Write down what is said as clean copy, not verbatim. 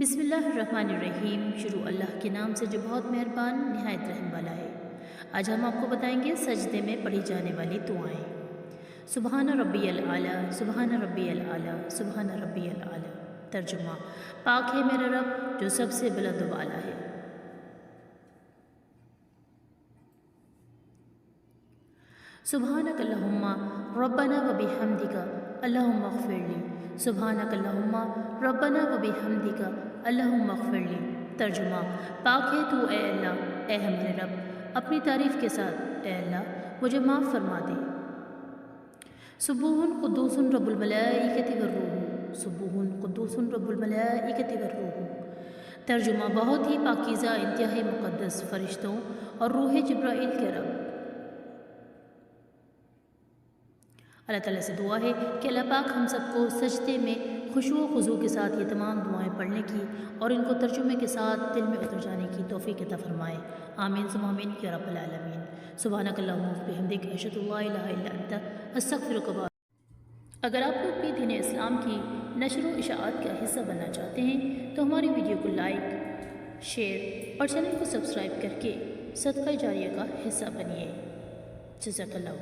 بسم اللہ الرحمن الرحیم۔ شروع اللہ کے نام سے جو بہت مہربان نہایت رحم والا ہے۔ آج ہم آپ کو بتائیں گے سجدے میں پڑھی جانے والی دعائیں۔ سبحان ربی العالی، سبحان ربی العالی، سبحان ربی العالی۔ ترجمہ: پاک ہے میرا رب جو سب سے بلند و بالا ہے۔ سبحانک اللہم ربنا و بحمدک اللہم اغفر لی۔ سبحانک اللہم ربنا و بحمدک اللہم اغفر لی۔ ترجمہ: پاک ہے تو اے اللہ، اے ہمارے رب، اپنی تعریف کے ساتھ اے اللہ مجھے معاف فرما دے۔ سبوح قدوس رب الملائکۃ والروح، سبوح قدوس رب الملائکۃ والروح۔ ترجمہ: بہت ہی پاکیزہ، انتہائی مقدس فرشتوں اور روح جبرائیل کے رب۔ اللہ تعالیٰ سے دعا ہے کہ اللہ پاک ہم سب کو سجدے میں خشوع و خضوع کے ساتھ یہ تمام دعائیں پڑھنے کی اور ان کو ترجمے کے ساتھ دل میں اتر جانے کی توفیق عطا فرمائے۔ آمین ثم آمین یا رب العالمین۔ سبحانک اللہم و بحمدک، اشہد ان لا الہ الا انت، استغفرک۔ اگر آپ لوگ بھی دین اسلام کی نشر و اشاعت کا حصہ بننا چاہتے ہیں تو ہماری ویڈیو کو لائک، شیئر اور چینل کو سبسکرائب کر کے صدقہ جاریہ کا حصہ بنیے۔ جزاک اللہ۔